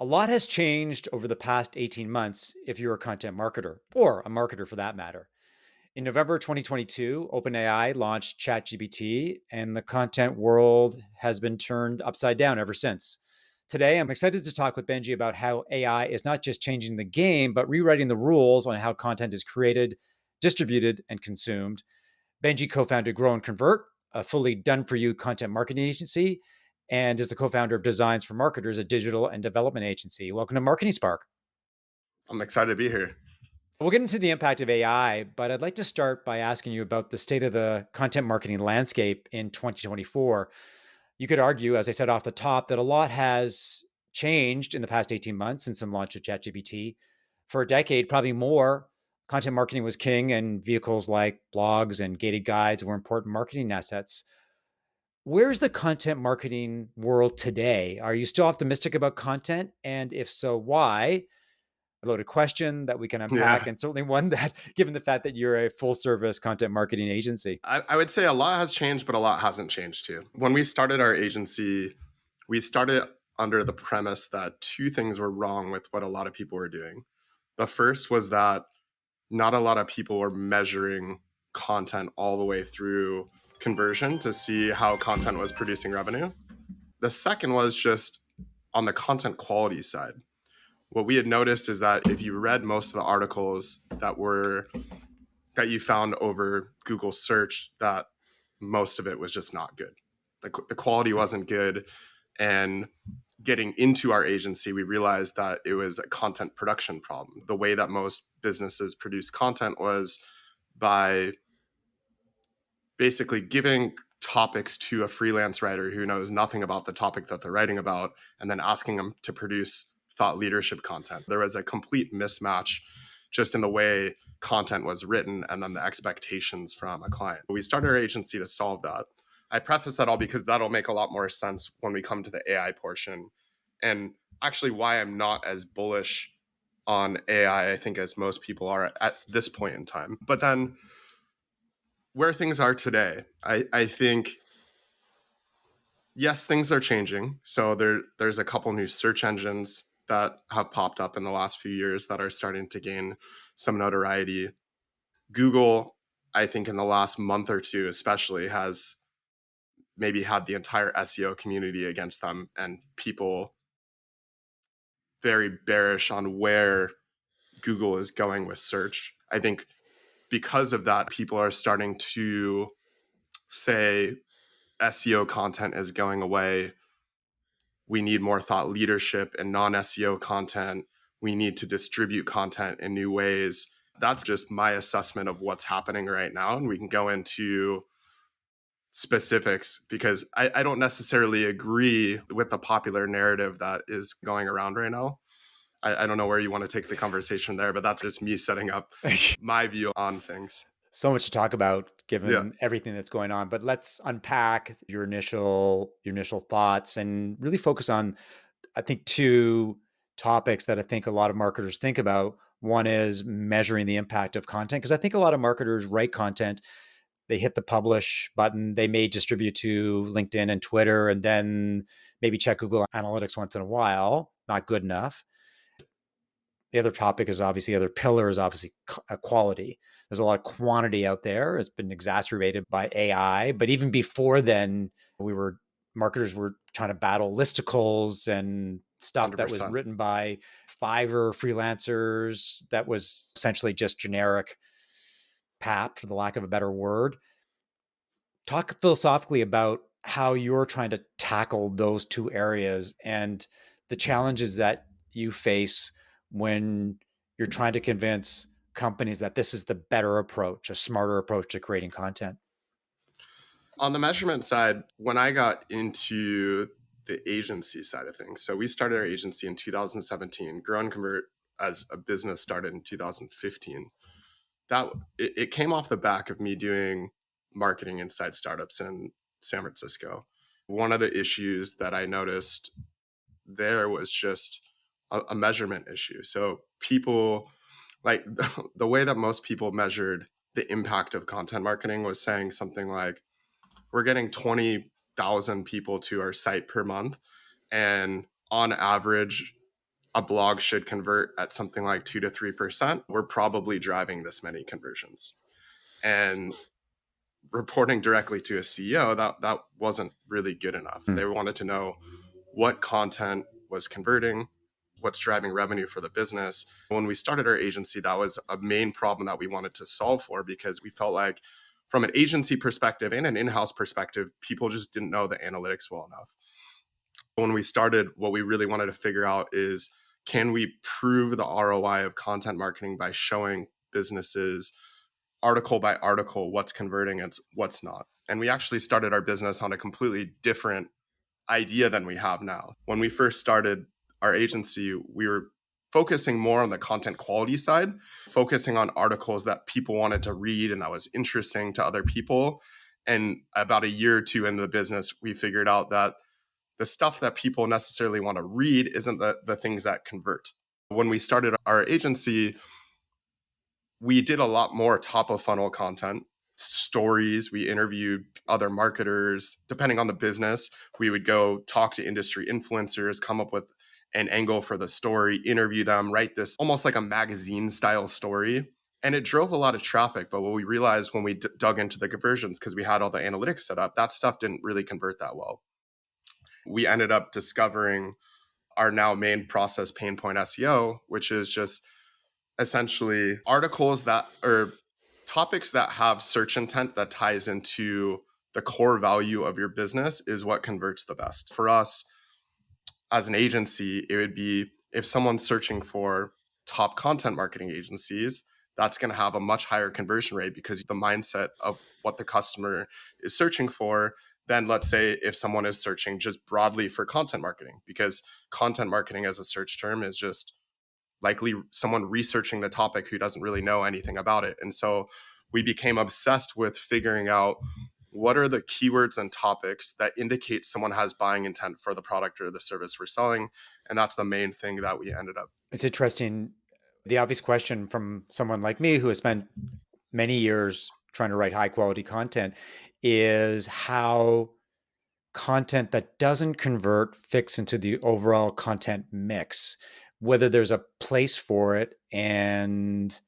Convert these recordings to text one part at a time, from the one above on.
A lot has changed over the past 18 months if you're a content marketer or a marketer for that matter. In November 2022, OpenAI launched ChatGPT, and the content world has been turned upside down ever since. Today, I'm excited to talk with Benji about how AI is not just changing the game, but rewriting the rules on how content is created, distributed, and consumed. Benji co founded Grow and Convert, a fully done for you content marketing agency, and is the co founder of Designs for Marketers, a digital and development agency. Welcome to Marketing Spark. I'm excited to be here. We'll get into the impact of AI, but I'd like to start by asking you about the state of the content marketing landscape in 2024. You could argue, as I said off the top, that a lot has changed in the past 18 months since the launch of ChatGPT. For a decade, probably more, content marketing was king, and vehicles like blogs and gated guides were important marketing assets. Where's the content marketing world today? Are you still optimistic about content? And if so, why? A loaded question that we can unpack, Yeah, and certainly one that, given the fact that you're a full service content marketing agency. I would say a lot has changed, but a lot hasn't changed too. When we started our agency, we started under the premise that two things were wrong with what a lot of people were doing. The first was that not a lot of people were measuring content all the way through conversion to see how content was producing revenue. The second was just on the content quality side. What we had noticed is that if you read most of the articles that you found over Google search, that most of it was just not good. The quality wasn't good. And getting into our agency, we realized that it was a content production problem. The way that most businesses produce content was by basically giving topics to a freelance writer who knows nothing about the topic that they're writing about and then asking them to produce thought leadership content. There was a complete mismatch just in the way content was written and then the expectations from a client. We started our agency to solve that. I preface that all because that'll make a lot more sense when we come to the AI portion, and actually why I'm not as bullish on AI, I think, as most people are at this point in time. But then where things are today, I think, yes, things are changing. So there's a couple new search engines that have popped up in the last few years that are starting to gain some notoriety. Google, I think in the last month or two especially, has maybe had the entire SEO community against them, and people very bearish on where Google is going with search. I think because of that, people are starting to say SEO content is going away. We need more thought leadership and non SEO content. We need to distribute content in new ways. That's just my assessment of what's happening right now. And we can go into specifics because I don't necessarily agree with the popular narrative that is going around right now. I don't know where you want to take the conversation there, but that's just me setting up my view on things. So much to talk about Yeah. given everything that's going on, but let's unpack your initial thoughts and really focus on, I think, two topics that I think a lot of marketers think about. One is measuring the impact of content, because I think a lot of marketers write content, they hit the publish button, they may distribute to LinkedIn and Twitter, and then maybe check Google Analytics once in a while. Not good enough. The other topic is obviously, the other pillar is obviously quality. There's a lot of quantity out there. It's been exacerbated by AI, but even before then, we were marketers were trying to battle listicles and stuff that was 100%. written by Fiverr freelancers that was essentially just generic pap, for the lack of a better word. Talk philosophically about how you're trying to tackle those two areas and the challenges that you face when you're trying to convince companies that this is the better approach, a smarter approach to creating content. On the measurement side, when I got into the agency side of things, so we started our agency in 2017, Grow and Convert as a business started in 2015. It came off the back of me doing marketing inside startups in San Francisco. One of the issues that I noticed there was just a measurement issue. So people, like, the way that most people measured the impact of content marketing was saying something like, we're getting 20,000 people to our site per month, and on average a blog should convert at something like 2 to 3%, we're probably driving this many conversions. And reporting directly to a CEO, that wasn't really good enough. Hmm. They wanted to know what content was converting, what's driving revenue for the business. When we started our agency, that was a main problem that we wanted to solve for, because we felt like from an agency perspective and an in-house perspective, people just didn't know the analytics well enough. When we started, what we really wanted to figure out is, can we prove the ROI of content marketing by showing businesses article by article what's converting and what's not. And we actually started our business on a completely different idea than we have now. When we first started our agency, we were focusing more on the content quality side, focusing on articles that people wanted to read and that was interesting to other people. And about a year or two into the business, we figured out that the stuff that people necessarily want to read isn't the things that convert. When we started our agency, we did a lot more top of funnel content, stories. We interviewed other marketers. Depending on the business, we would go talk to industry influencers, come up with an angle for the story, interview them, write this almost like a magazine style story. And it drove a lot of traffic. But what we realized when we dug into the conversions, because we had all the analytics set up, that stuff didn't really convert that well. We ended up discovering our now main process pain point SEO, which is just essentially articles that or topics that have search intent that ties into the core value of your business is what converts the best. For us as an agency, it would be if someone's searching for top content marketing agencies, that's going to have a much higher conversion rate because the mindset of what the customer is searching for than, let's say, if someone is searching just broadly for content marketing, because content marketing as a search term is just likely someone researching the topic who doesn't really know anything about it. And so we became obsessed with figuring out what are the keywords and topics that indicate someone has buying intent for the product or the service we're selling. And that's the main thing that we ended up. It's interesting. The obvious question from someone like me who has spent many years trying to write high quality content is how content that doesn't convert fits into the overall content mix, whether there's a place for it, and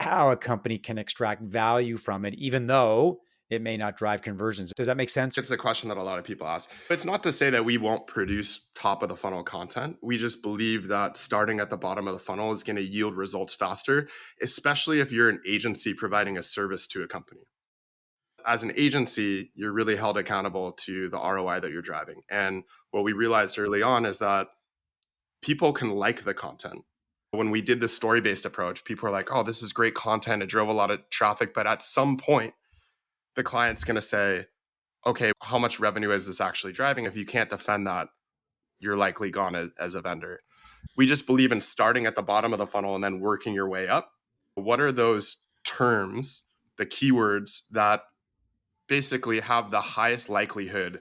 how a company can extract value from it, even though it may not drive conversions. Does that make sense? It's a question that a lot of people ask. It's not to say that we won't produce top of the funnel content. We just believe that starting at the bottom of the funnel is going to yield results faster, especially if you're an agency providing a service to a company. As an agency, you're really held accountable to the ROI that you're driving. And what we realized early on is that people can like the content. When we did the story based approach, people are like, oh, this is great content. It drove a lot of traffic. But at some point, the client's going to say, okay, how much revenue is this actually driving? If you can't defend that, you're likely gone as a vendor. We just believe in starting at the bottom of the funnel and then working your way up. What are those terms, the keywords that basically have the highest likelihood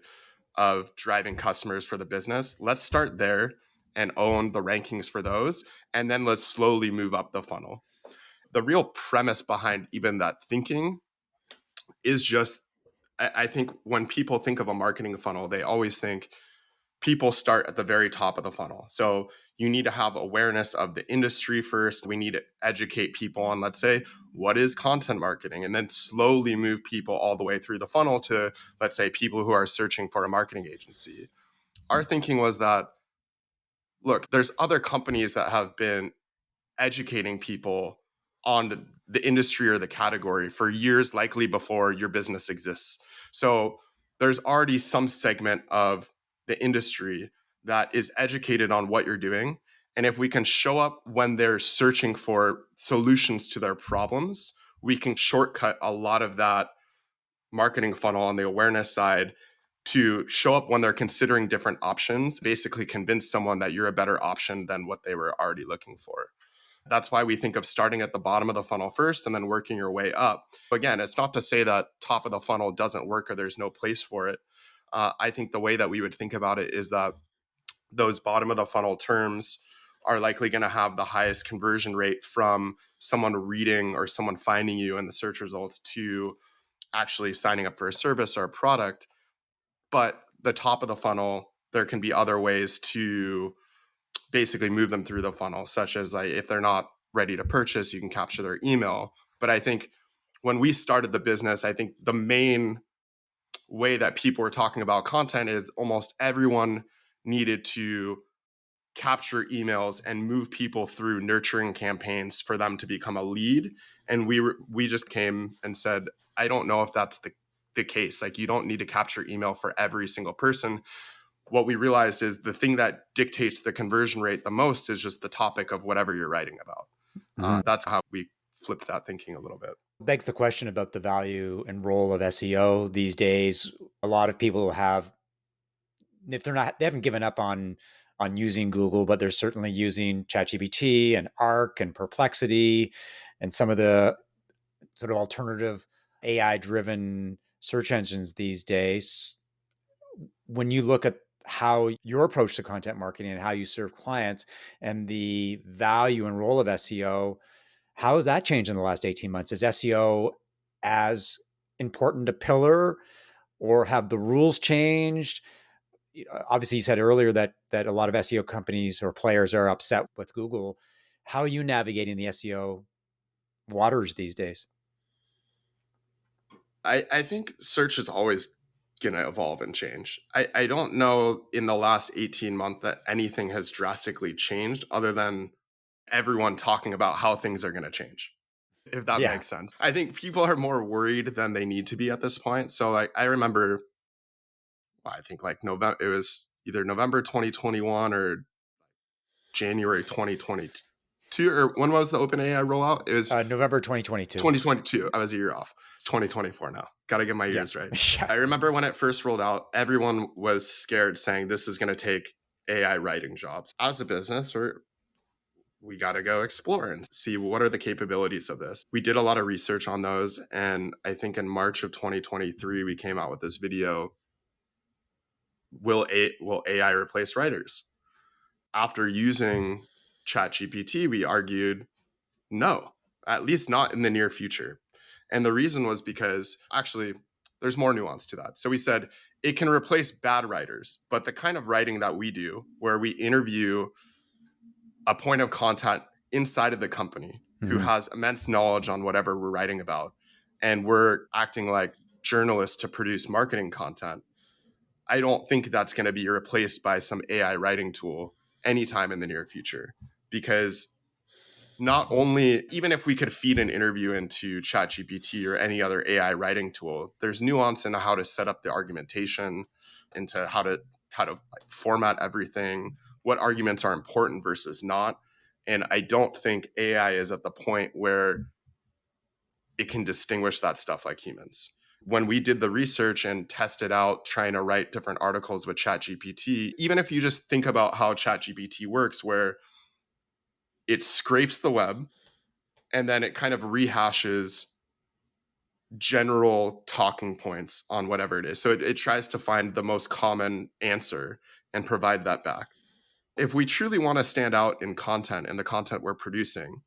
of driving customers for the business? Let's start there and own the rankings for those. And then let's slowly move up the funnel. The real premise behind even that thinking is just, I think when people think of a marketing funnel, they always think people start at the very top of the funnel. So you need to have awareness of the industry first. We need to educate people on, let's say, what is content marketing, and then slowly move people all the way through the funnel to, let's say, people who are searching for a marketing agency. Our thinking was that, look, there's other companies that have been educating people on the industry or the category for years, likely before your business exists. So there's already some segment of the industry that is educated on what you're doing. And if we can show up when they're searching for solutions to their problems, we can shortcut a lot of that marketing funnel on the awareness side to show up when they're considering different options, basically convince someone that you're a better option than what they were already looking for. That's why we think of starting at the bottom of the funnel first and then working your way up. Again, it's not to say that top of the funnel doesn't work or there's no place for it. I think the way that we would think about it is that those bottom of the funnel terms are likely going to have the highest conversion rate from someone reading or someone finding you in the search results to actually signing up for a service or a product. But the top of the funnel, there can be other ways to basically move them through the funnel, such as like if they're not ready to purchase, you can capture their email. But I think when we started the business, I think the main way that people were talking about content is almost everyone needed to capture emails and move people through nurturing campaigns for them to become a lead. And we just came and said, I don't know if that's the case. Like you don't need to capture email for every single person. What we realized is the thing that dictates the conversion rate the most is just the topic of whatever you're writing about. Mhm. That's how we flipped that thinking a little bit. Begs the question about the value and role of SEO these days. A lot of people have, if they're not, they haven't given up on using Google, but they're certainly using ChatGPT and Arc and Perplexity and some of the sort of alternative AI driven search engines these days. When you look at how your approach to content marketing and how you serve clients and the value and role of SEO, how has that changed in the last 18 months? Is SEO as important a pillar, or have the rules changed? Obviously, you said earlier that a lot of SEO companies or players are upset with Google. How are you navigating the SEO waters these days? I think search is always going to evolve and change. I don't know in the last 18 months that anything has drastically changed other than everyone talking about how things are going to change, if that Yeah. makes sense. I think people are more worried than they need to be at this point. So, like, I remember, I think like November, it was either November 2021 or January 2022, or when was the OpenAI rollout? It was November 2022. 2022. I was a year off. It's 2024 now. Got to get my Yeah. years right. Yeah. I remember when it first rolled out, everyone was scared saying this is going to take AI writing jobs. As a business, we got to go explore and see what are the capabilities of this. We did a lot of research on those. And I think in March of 2023, we came out with this video, will AI replace writers? After using ChatGPT, we argued no, at least not in the near future. And the reason was because actually, there's more nuance to that. So we said it can replace bad writers, but the kind of writing that we do, where we interview a point of contact inside of the company who Mhm. has immense knowledge on whatever we're writing about, and we're acting like journalists to produce marketing content, I don't think that's going to be replaced by some AI writing tool anytime in the near future. Because not only, even if we could feed an interview into ChatGPT or any other AI writing tool, there's nuance into how to set up the argumentation, into how to like format everything, what arguments are important versus not. And I don't think AI is at the point where it can distinguish that stuff like humans. When we did the research and tested out trying to write different articles with ChatGPT, even if you just think about how ChatGPT works, where it scrapes the web and then it kind of rehashes general talking points on whatever it is. So it tries to find the most common answer and provide that back. If we truly want to stand out in content and the content we're producing,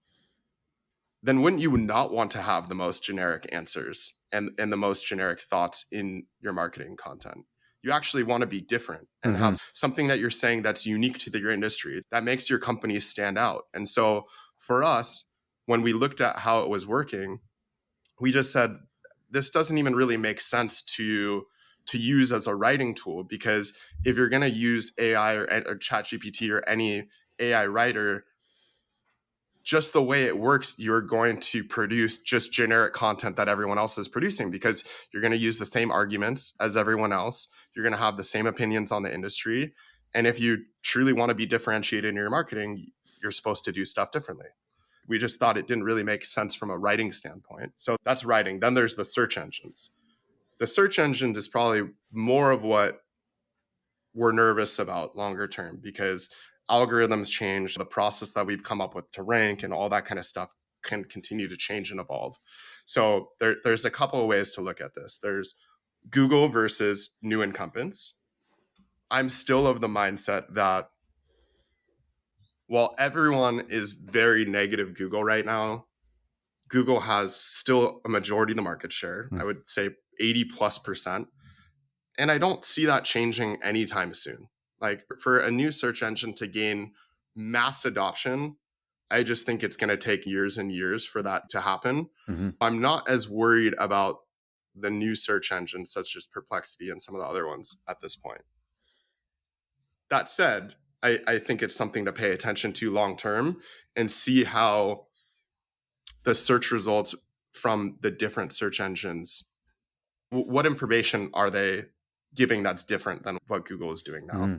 then wouldn't you not want to have the most generic answers and the most generic thoughts in your marketing content? You actually want to be different and Mhm. have something that you're saying that's unique to your industry that makes your company stand out. And so for us, when we looked at how it was working, we just said this doesn't even really make sense to use as a writing tool, because if you're going to use AI or ChatGPT or any AI writer, just the way it works, you're going to produce just generic content that everyone else is producing, because you're going to use the same arguments as everyone else. You're going to have the same opinions on the industry. And if you truly want to be differentiated in your marketing, you're supposed to do stuff differently. We just thought it didn't really make sense from a writing standpoint. So that's writing. Then there's the search engines. The search engines is probably more of what we're nervous about longer term, because algorithms change, the process that we've come up with to rank and all that kind of stuff can continue to change and evolve. So there's a couple of ways to look at this. There's Google versus new incumbents. I'm still of the mindset that while everyone is very negative Google right now, Google has still a majority of the market share. I would say 80+%. And I don't see that changing anytime soon. Like for a new search engine to gain mass adoption, I just think it's going to take years and years for that to happen. Mm-hmm. I'm not as worried about the new search engines such as Perplexity and some of the other ones at this point. That said, I think it's something to pay attention to long term and see how the search results from the different search engines, what information are they giving that's different than what Google is doing now? Mm-hmm.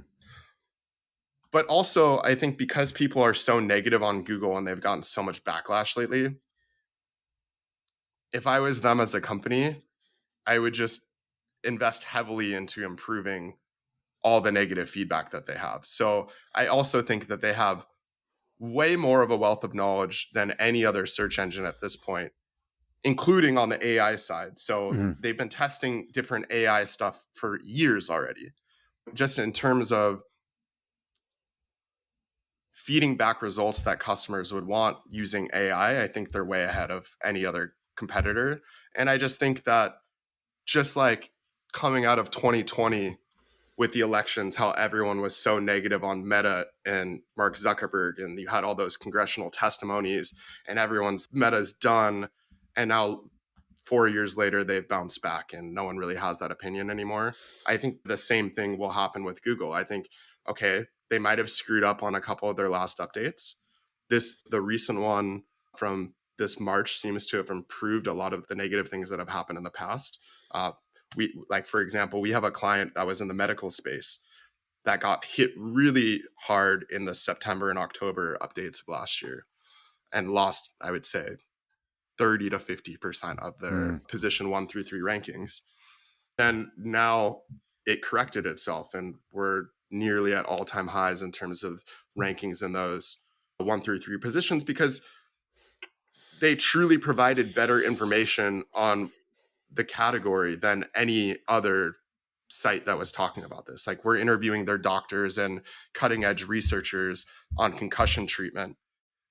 But also, I think because people are so negative on Google and they've gotten so much backlash lately, if I was them as a company, I would just invest heavily into improving all the negative feedback that they have. So I also think that they have way more of a wealth of knowledge than any other search engine at this point, including on the AI side. So Mm-hmm. they've been testing different AI stuff for years already. Just in terms of feeding back results that customers would want using AI, I think they're way ahead of any other competitor. And I just think that just like coming out of 2020 with the elections, how everyone was so negative on Meta and Mark Zuckerberg, and you had all those congressional testimonies, and everyone's Meta's done. And now 4 years later, they've bounced back, and no one really has that opinion anymore. I think the same thing will happen with Google. I think, okay, they might have screwed up on a couple of their last updates. The recent one from this March seems to have improved a lot of the negative things that have happened in the past. Like, for example, we have a client that was in the medical space that got hit really hard in the September and October updates of last year and lost, I would say, 30 to 50% of their position 1 through 3 rankings. And now it corrected itself, and we're nearly at all-time highs in terms of rankings in those 1 through 3 positions, because they truly provided better information on the category than any other site that was talking about this. Like, we're interviewing their doctors and cutting edge researchers on concussion treatment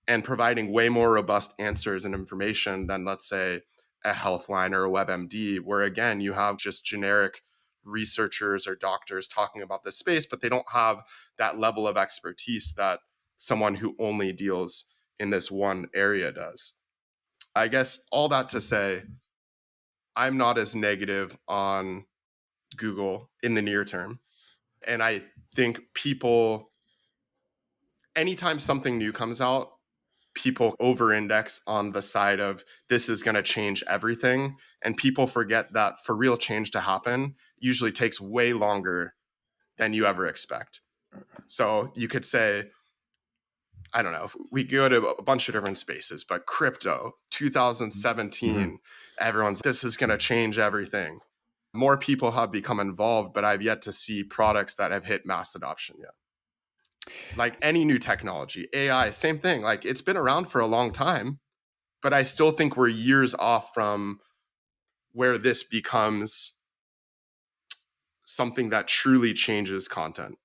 and providing way more robust answers and information than, let's say, a Healthline or a WebMD, where again, you have just generic researchers or doctors talking about this space, but they don't have that level of expertise that someone who only deals in this one area does. I guess all that to say, I'm not as negative on Google in the near term. And I think people, anytime something new comes out, people over index on the side of this is going to change everything. And people forget that for real change to happen usually takes way longer than you ever expect. So you could say, I don't know, we go to a bunch of different spaces, but crypto, Mm-hmm. 2017, everyone's, this is going to change everything. More people have become involved, but I've yet to see products that have hit mass adoption yet. Like any new technology, AI, same thing. Like, it's been around for a long time, but I still think we're years off from where this becomes something that truly changes content.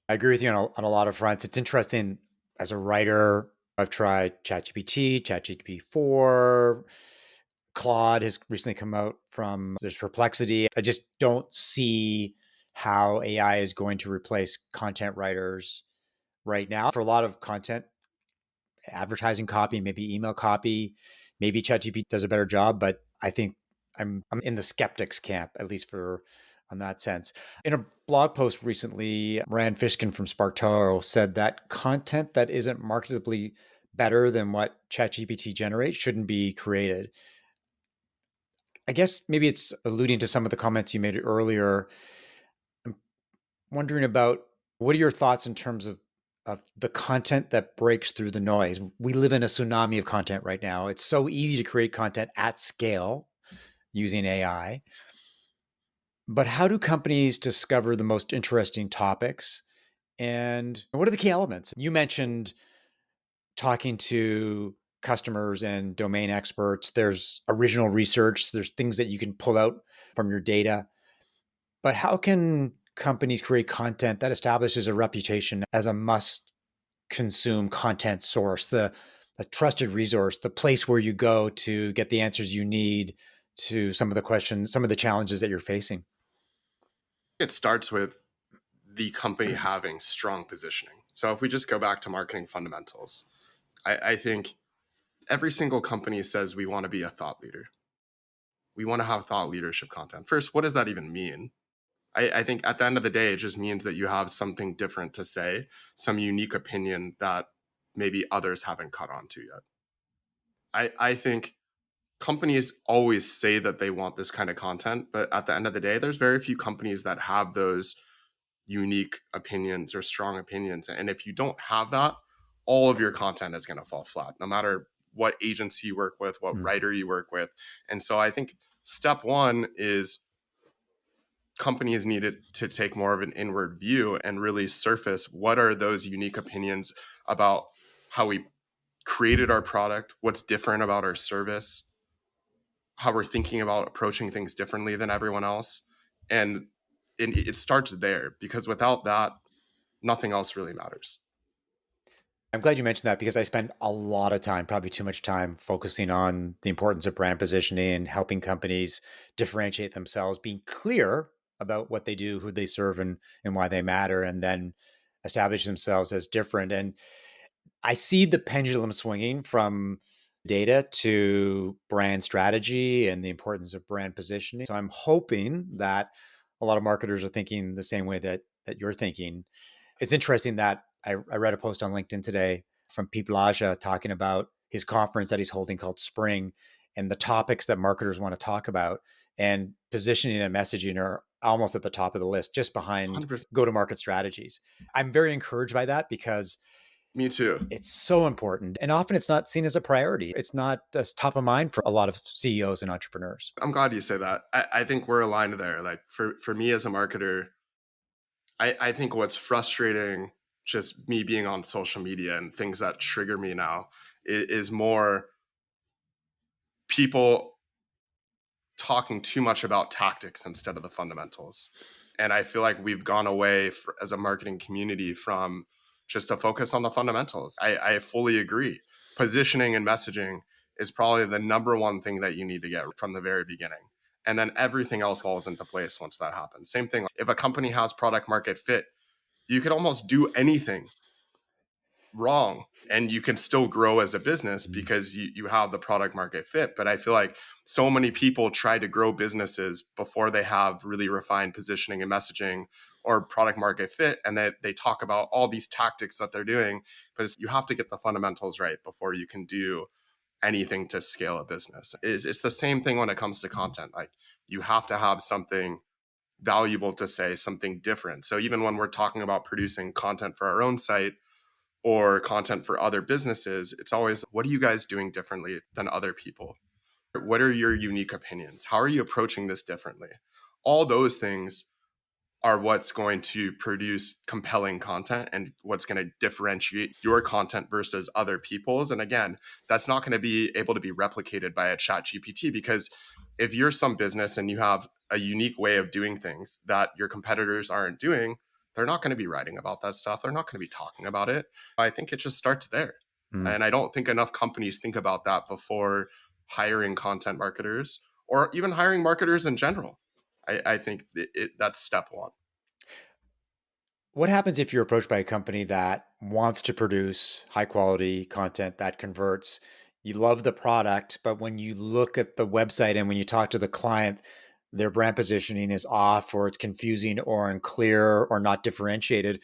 I agree with you on a lot of fronts. It's interesting as a writer. I've tried ChatGPT, ChatGPT 4, Claude has recently come out from, there's Perplexity. I just don't see how AI is going to replace content writers right now. For a lot of content, advertising copy, maybe email copy, maybe ChatGPT does a better job, but I think I'm in the skeptics camp, at least for on that sense. In a blog post recently, Rand Fishkin from SparkToro said that content that isn't marketably better than what ChatGPT generates shouldn't be created. I guess maybe it's alluding to some of the comments you made earlier. I'm wondering about, what are your thoughts in terms of the content that breaks through the noise? We live in a tsunami of content right now. It's so easy to create content at scale using AI. But how do companies discover the most interesting topics? And what are the key elements? You mentioned talking to customers and domain experts. There's original research, there's things that you can pull out from your data. But how can companies create content that establishes a reputation as a must consume content source, the trusted resource, the place where you go to get the answers you need to some of the questions, some of the challenges that you're facing? It starts with the company having strong positioning. So if we just go back to marketing fundamentals, I think every single company says we want to be a thought leader. We want to have thought leadership content. First, what does that even mean? I think at the end of the day, it just means that you have something different to say, some unique opinion that maybe others haven't caught on to yet. I think companies always say that they want this kind of content, but at the end of the day, there's very few companies that have those unique opinions or strong opinions. And if you don't have that, all of your content is going to fall flat, no matter what agency you work with, what Mm. writer you work with. And so I think step one is companies needed to take more of an inward view and really surface what are those unique opinions about how we created our product, what's different about our service, how we're thinking about approaching things differently than everyone else. And it starts there, because without that, nothing else really matters. I'm glad you mentioned that because I spend a lot of time, probably too much time, focusing on the importance of brand positioning and helping companies differentiate themselves, being clear about what they do, who they serve, and why they matter, and then establish themselves as different. And I see the pendulum swinging from data to brand strategy and the importance of brand positioning. So I'm hoping that a lot of marketers are thinking the same way that you're thinking. It's interesting that I read a post on LinkedIn today from Pete Blaja talking about his conference that he's holding called Spring and the topics that marketers want to talk about. And positioning and messaging are almost at the top of the list, just behind 100%. go to market strategies. I'm very encouraged by that because Me too. it's so important. And often it's not seen as a priority. It's not as top of mind for a lot of CEOs and entrepreneurs. I'm glad you say that. I think we're aligned there. Like for me as a marketer, I think what's frustrating, just me being on social media and things that trigger me now, is more people talking too much about tactics instead of the fundamentals. And I feel like we've gone away as a marketing community from just a focus on the fundamentals. I fully agree. Positioning and messaging is probably the number one thing that you need to get from the very beginning. And then everything else falls into place once that happens. Same thing. If a company has product market fit, you could almost do anything wrong and you can still grow as a business Mm. because you have the product market fit. But I feel like so many people try to grow businesses before they have really refined positioning and messaging or product market fit, and they talk about all these tactics that they're doing, but you have to get the fundamentals right before you can do anything to scale a business. It's the same thing when it comes to content. Like, you have to have something valuable to say, something different. So even when we're talking about producing content for our own site or content for other businesses, it's always, what are you guys doing differently than other people? What are your unique opinions? How are you approaching this differently? All those things are what's going to produce compelling content and what's going to differentiate your content versus other people's. And again, that's not going to be able to be replicated by a chat GPT, because if you're some business and you have a unique way of doing things that your competitors aren't doing, they're not going to be writing about that stuff. They're not going to be talking about it. I think it just starts there. Mm. And I don't think enough companies think about that before hiring content marketers or even hiring marketers in general. I think that's step one. What happens if you're approached by a company that wants to produce high quality content that converts? You love the product, but when you look at the website and when you talk to the client, their brand positioning is off or it's confusing or unclear or not differentiated.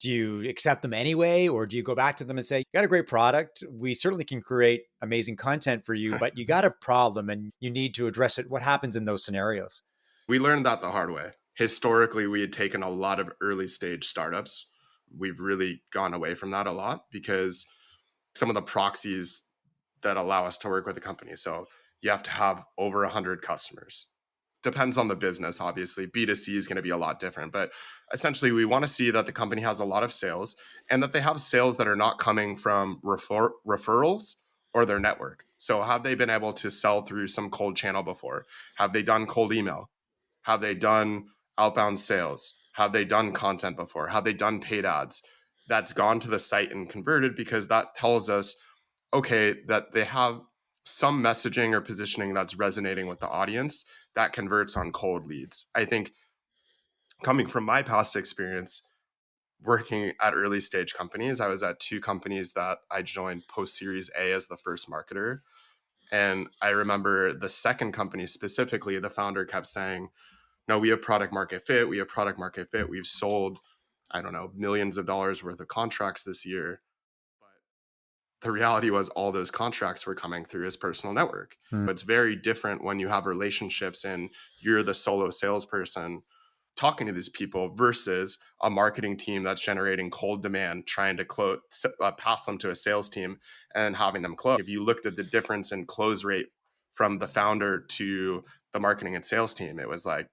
Do you accept them anyway? Or do you go back to them and say, you got a great product. We certainly can create amazing content for you, but you got a problem and you need to address it. What happens in those scenarios? We learned that the hard way. Historically, we had taken a lot of early stage startups. We've really gone away from that a lot because some of the proxies that allow us to work with a company. So you have to have over 100 customers. Depends on the business, obviously. B2C is going to be a lot different. But essentially, we want to see that the company has a lot of sales and that they have sales that are not coming from referrals or their network. So have they been able to sell through some cold channel before? Have they done cold email? Have they done outbound sales? Have they done content before? Have they done paid ads? That's gone to the site and converted, because that tells us, okay, that they have some messaging or positioning that's resonating with the audience that converts on cold leads. I think, coming from my past experience, working at early stage companies. I was at two companies that I joined post Series A as the first marketer. And I remember the second company specifically, the founder kept saying, no, we have product market fit. We have product market fit. We've sold, I don't know, millions of dollars worth of contracts this year. But the reality was all those contracts were coming through his personal network. Mm. It's very different when you have relationships and you're the solo salesperson talking to these people versus a marketing team that's generating cold demand, trying to pass them to a sales team and having them close. If you looked at the difference in close rate from the founder to the marketing and sales team, it was like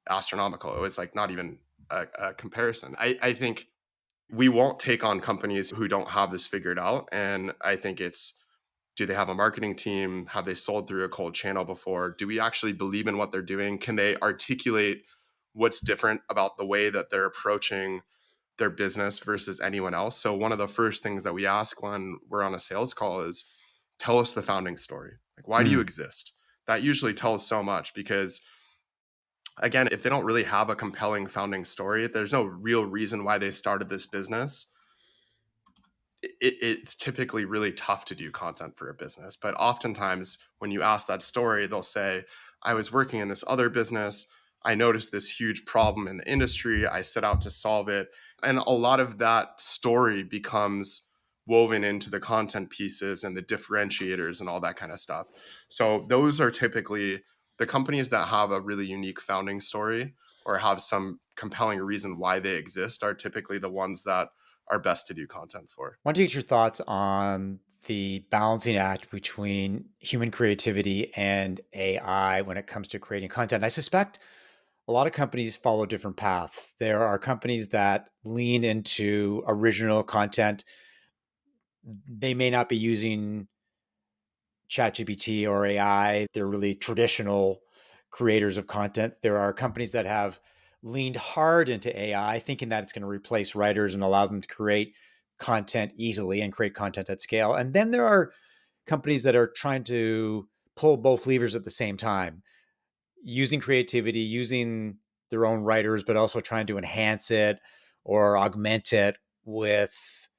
astronomical. It was like not even a comparison. I think we won't take on companies who don't have this figured out. And I think it's, do they have a marketing team? Have they sold through a cold channel before? Do we actually believe in what they're doing? Can they articulate what's different about the way that they're approaching their business versus anyone else? So one of the first things that we ask when we're on a sales call is, tell us the founding story. Like, why do you Mm. exist? That usually tells so much because, again, if they don't really have a compelling founding story, there's no real reason why they started this business. It's typically really tough to do content for a business. But oftentimes, when you ask that story, they'll say, I was working in this other business. I noticed this huge problem in the industry. I set out to solve it. And a lot of that story becomes woven into the content pieces and the differentiators and all that kind of stuff. So, those are typically the companies that have a really unique founding story or have some compelling reason why they exist, are typically the ones that are best to do content for. Want to get your thoughts on the balancing act between human creativity and AI when it comes to creating content. I suspect a lot of companies follow different paths. There are companies that lean into original content. They may not be using ChatGPT or AI. They're really traditional creators of content. There are companies that have leaned hard into AI, thinking that it's going to replace writers and allow them to create content easily and create content at scale. And then there are companies that are trying to pull both levers at the same time, using creativity, using their own writers, but also trying to enhance it or augment it with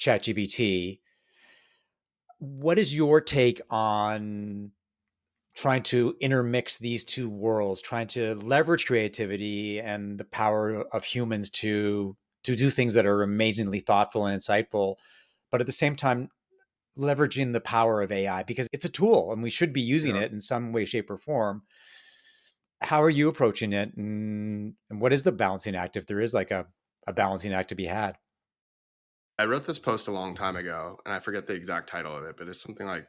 ChatGPT. What is your take on trying to intermix these two worlds, trying to leverage creativity and the power of humans to do things that are amazingly thoughtful and insightful, but at the same time leveraging the power of AI because it's a tool and we should be using Yeah. it in some way, shape, or form. How are you approaching it, and what is the balancing act if there is like a balancing act to be had? I wrote this post a long time ago and I forget the exact title of it, but it's something like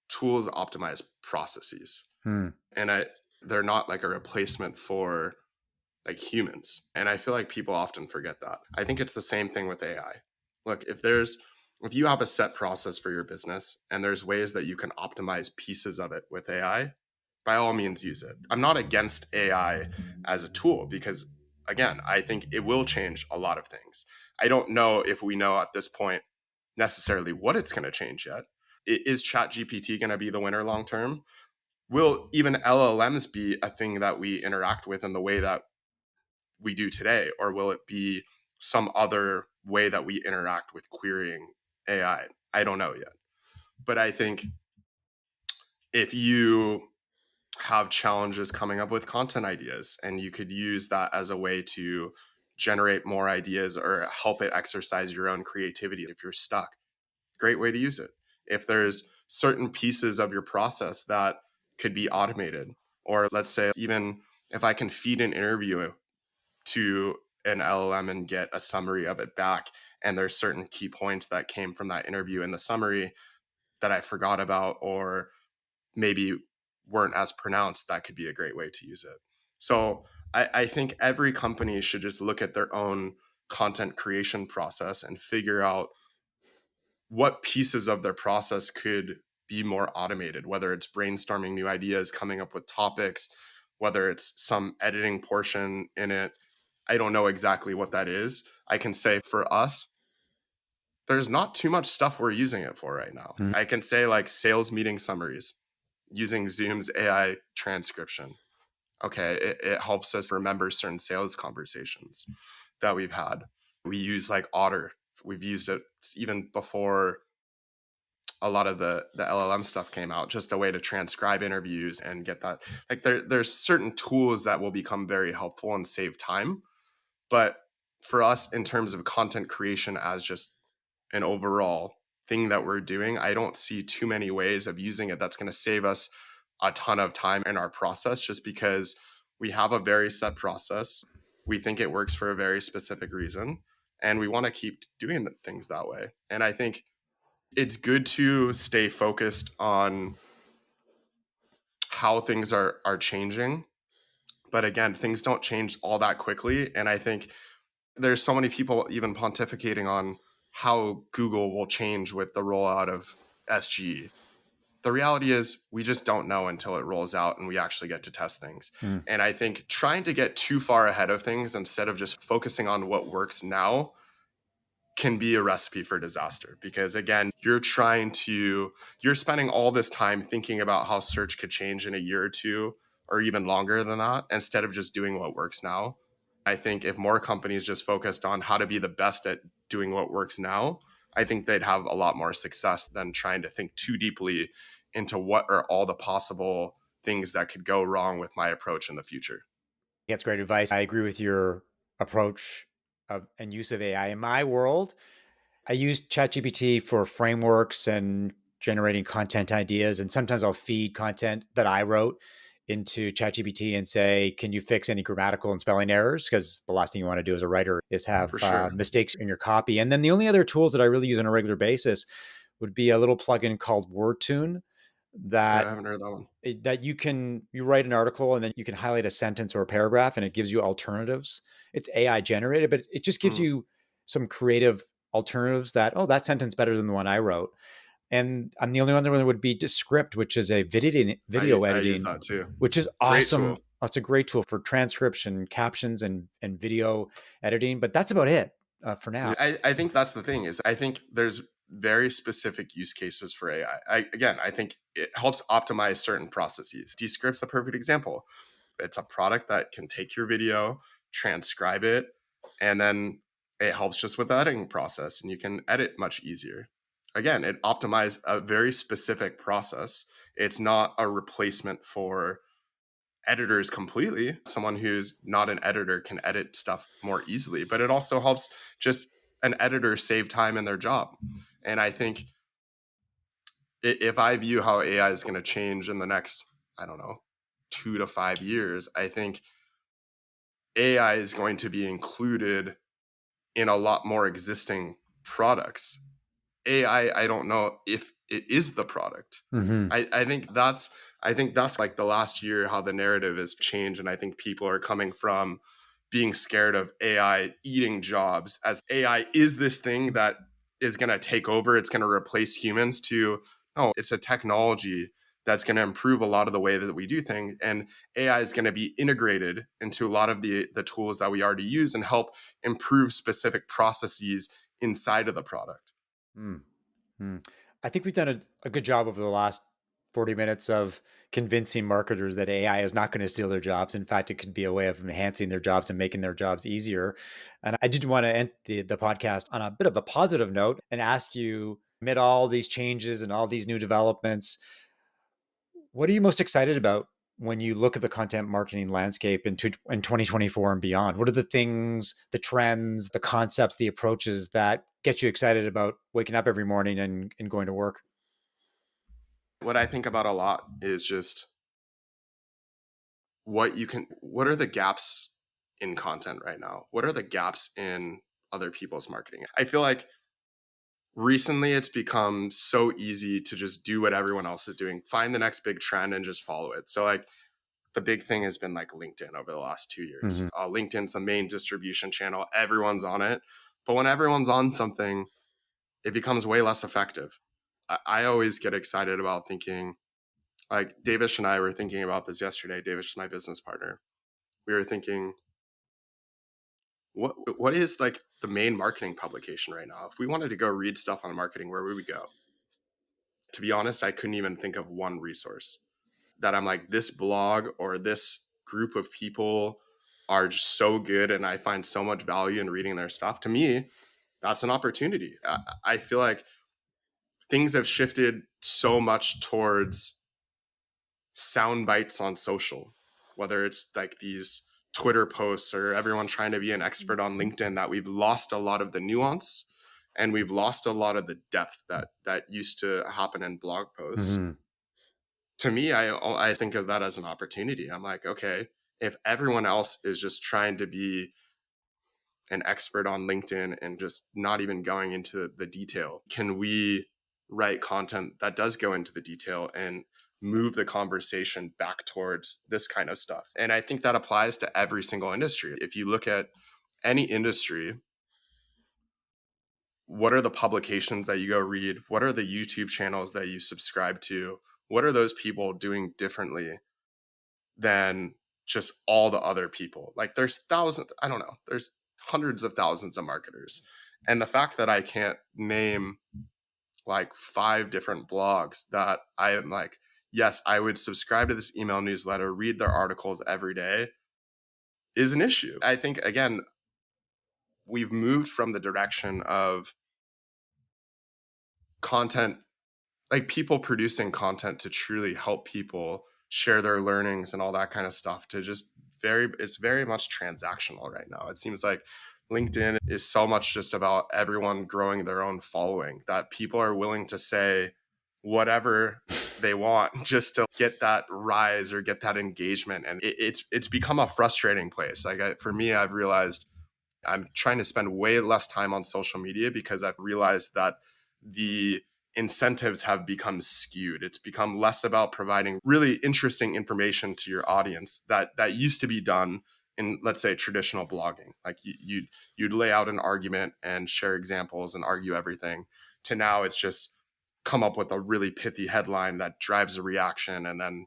tools optimize processes. Hmm. And they're not like a replacement for like humans. And I feel like people often forget that. I think it's the same thing with AI. Look, if you have a set process for your business and there's ways that you can optimize pieces of it with AI, by all means use it. I'm not against AI as a tool because, again, I think it will change a lot of things. I don't know if we know at this point necessarily what it's going to change yet. Is ChatGPT going to be the winner long term? Will even LLMs be a thing that we interact with in the way that we do today? Or will it be some other way that we interact with querying AI? I don't know yet. But I think if you have challenges coming up with content ideas and you could use that as a way to generate more ideas or help it exercise your own creativity if you're stuck, great way to use it. If there's certain pieces of your process that could be automated, or let's say even if I can feed an interview to an LLM and get a summary of it back, and there's certain key points that came from that interview in the summary that I forgot about or maybe weren't as pronounced, that could be a great way to use it. So I think every company should just look at their own content creation process and figure out what pieces of their process could be more automated, whether it's brainstorming new ideas, coming up with topics, whether it's some editing portion in it. I don't know exactly what that is. I can say for us, there's not too much stuff we're using it for right now. Mhm. I can say like sales meeting summaries using Zoom's AI transcription. Okay, it helps us remember certain sales conversations. that we've had. We use like Otter. We've used it even before a lot of the LLM stuff came out, just a way to transcribe interviews and get that. Like there's certain tools that will become very helpful and save time. But for us, in terms of content creation as just an overall thing that we're doing, I don't see too many ways of using it that's going to save us a ton of time in our process, just because we have a very set process. We think it works for a very specific reason, and we want to keep doing things that way. And I think it's good to stay focused on how things are changing. But again, things don't change all that quickly. And I think there's so many people even pontificating on how Google will change with the rollout of SGE. The reality is, we just don't know until it rolls out and we actually get to test things. Mm. And I think trying to get too far ahead of things instead of just focusing on what works now can be a recipe for disaster, because again, you're spending all this time thinking about how search could change in a year or two or even longer than that, instead of just doing what works now. I think if more companies just focused on how to be the best at doing what works now, I think they'd have a lot more success than trying to think too deeply into what are all the possible things that could go wrong with my approach in the future. That's great advice. I agree with your approach and use of AI. In my world, I use ChatGPT for frameworks and generating content ideas. And sometimes I'll feed content that I wrote into ChatGPT and say, can you fix any grammatical and spelling errors? Because the last thing you want to do as a writer is For have sure. mistakes in your copy. And then the only other tools that I really use on a regular basis would be a little plugin called WordTune Okay, I that haven't heard that one. you write an article and then you can highlight a sentence or a paragraph and it gives you alternatives. It's AI generated, but it just gives Mm, you some creative alternatives that, oh, that sentence better than the one I wrote. And I'm the only one that would be Descript, which is a video I use editing, that too. which is Great tool. awesome. It's a great tool for transcription, captions, and video editing. But that's about it for now. Yeah, I think that's the thing is, I think there's very specific use cases for AI. Again, I think it helps optimize certain processes. Descript's a perfect example. It's a product that can take your video, transcribe it, and then it helps just with the editing process, and you can edit much easier. Again, it optimized a very specific process. It's not a replacement for editors completely. Someone who's not an editor can edit stuff more easily, but it also helps just an editor save time in their job. And I think if I view how AI is going to change in the next, I don't know, 2 to 5 years, I think AI is going to be included in a lot more existing products. AI, I don't know if it is the product. Mm-hmm. I think that's like the last year how the narrative has changed, and I think people are coming from being scared of AI eating jobs as AI is this thing that is going to take over, it's going to replace humans, to no, it's a technology that's going to improve a lot of the way that we do things, and AI is going to be integrated into a lot of the tools that we already use and help improve specific processes inside of the product. Mm-hmm. I think we've done a good job over the last 40 minutes of convincing marketers that AI is not going to steal their jobs. In fact, it could be a way of enhancing their jobs and making their jobs easier. And I did want to end the podcast on a bit of a positive note and ask you, amid all these changes and all these new developments, what are you most excited about when you look at the content marketing landscape in 2024 and beyond? What are the things, the trends, the concepts, the approaches that get you excited about waking up every morning and going to work? What I think about a lot is just what are the gaps in content right now? What are the gaps in other people's marketing? I feel like recently it's become so easy to just do what everyone else is doing, find the next big trend and just follow it. So like the big thing has been like LinkedIn over the last 2 years. Mm-hmm. LinkedIn's the main distribution channel. Everyone's on it. But when everyone's on something, it becomes way less effective. I always get excited about thinking, like Davish and I were thinking about this yesterday. Davish is my business partner. We were thinking, what is like the main marketing publication right now? If we wanted to go read stuff on marketing, where would we go? To be honest, I couldn't even think of one resource that I'm like, this blog or this group of people are just so good and I find so much value in reading their stuff. To me, that's an opportunity. I feel like things have shifted so much towards sound bites on social, whether it's like these Twitter posts or everyone trying to be an expert on LinkedIn, that we've lost a lot of the nuance and we've lost a lot of the depth that used to happen in blog posts. Mhm. To me, I think of that as an opportunity. I'm like, okay, if everyone else is just trying to be an expert on LinkedIn and just not even going into the detail, can we write content that does go into the detail and move the conversation back towards this kind of stuff? And I think that applies to every single industry. If you look at any industry, what are the publications that you go read? What are the YouTube channels that you subscribe to? What are those people doing differently than just all the other people? Like there's thousands, I don't know, there's hundreds of thousands of marketers. And the fact that I can't name like 5 different blogs that I am like, yes, I would subscribe to this email newsletter, read their articles every day, is an issue. I think, again, we've moved from the direction of content, like people producing content to truly help people share their learnings and all that kind of stuff, to just it's very much transactional right now. It seems like LinkedIn is so much just about everyone growing their own following, that people are willing to say whatever they want just to get that rise or get that engagement. And it's become a frustrating place. Like for me, I've realized I'm trying to spend way less time on social media because I've realized that the incentives have become skewed. It's become less about providing really interesting information to your audience that used to be done in, let's say, traditional blogging. Like you'd lay out an argument and share examples and argue everything. To now, it's just come up with a really pithy headline that drives a reaction and then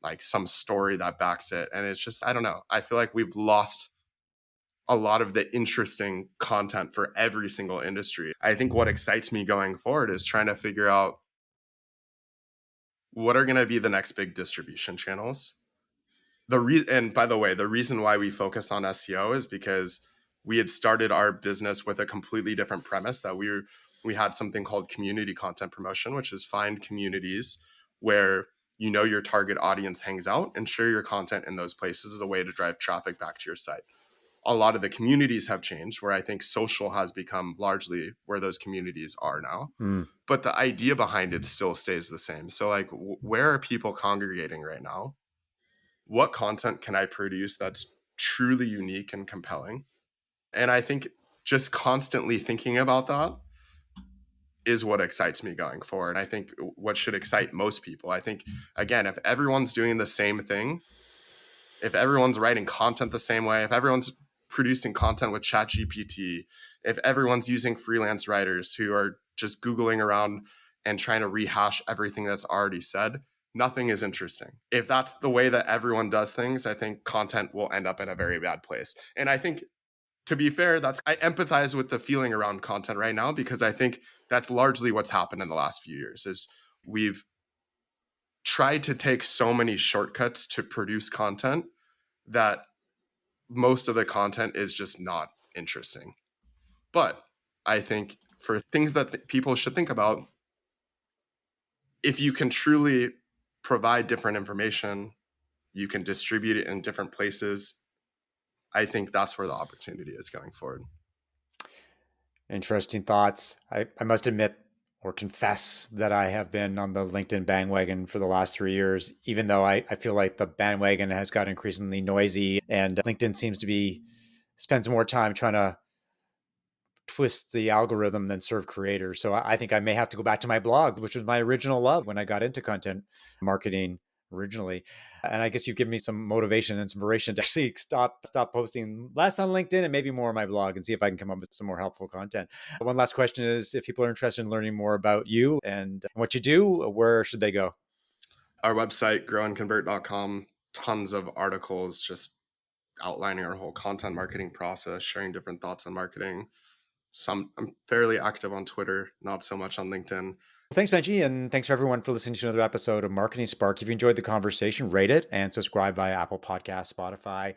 like some story that backs it. And it's just, I don't know. I feel like we've lost a lot of the interesting content for every single industry. I think what excites me going forward is trying to figure out what are going to be the next big distribution channels. And by the way, the reason why we focus on SEO is because we had started our business with a completely different premise, that we had something called community content promotion, which is find communities where you know your target audience hangs out and share your content in those places as a way to drive traffic back to your site. A lot of the communities have changed, where I think social has become largely where those communities are now. Mm. But the idea behind it still stays the same. So, like, where are people congregating right now? What content can I produce that's truly unique and compelling? And I think just constantly thinking about that is what excites me going forward. I think what should excite most people. I think, again, if everyone's doing the same thing, if everyone's writing content the same way, if everyone's producing content with ChatGPT, if everyone's using freelance writers who are just Googling around and trying to rehash everything that's already said, nothing is interesting. If that's the way that everyone does things, I think content will end up in a very bad place. And I think, to be fair, I empathize with the feeling around content right now, because I think that's largely what's happened in the last few years is we've tried to take so many shortcuts to produce content that most of the content is just not interesting. But I think for things that people should think about, if you can truly provide different information, you can distribute it in different places. I think that's where the opportunity is going forward. Interesting thoughts. I must admit or confess that I have been on the LinkedIn bandwagon for the last 3 years, even though I feel like the bandwagon has got increasingly noisy and LinkedIn seems to be spends more time trying to twist the algorithm than serve creators. So I think I may have to go back to my blog, which was my original love when I got into content marketing originally. And I guess you've given me some motivation and inspiration to actually stop posting less on LinkedIn and maybe more on my blog and see if I can come up with some more helpful content. One last question is, if people are interested in learning more about you and what you do, where should they go? Our website, growandconvert.com, tons of articles just outlining our whole content marketing process, sharing different thoughts on marketing. I'm fairly active on Twitter, not so much on LinkedIn. Thanks, Benji. And thanks for everyone for listening to another episode of Marketing Spark. If you enjoyed the conversation, rate it and subscribe via Apple Podcasts, Spotify,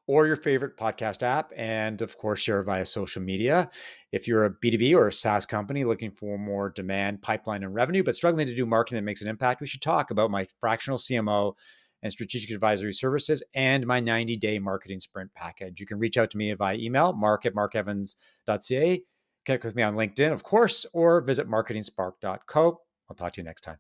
or your favorite podcast app. And of course, share via social media. If you're a B2B or a SaaS company looking for more demand, pipeline, and revenue, but struggling to do marketing that makes an impact, we should talk about my fractional CMO and strategic advisory services and my 90-day marketing sprint package. You can reach out to me via email, mark@markevans.ca. Connect with me on LinkedIn, of course, or visit marketingspark.co. I'll talk to you next time.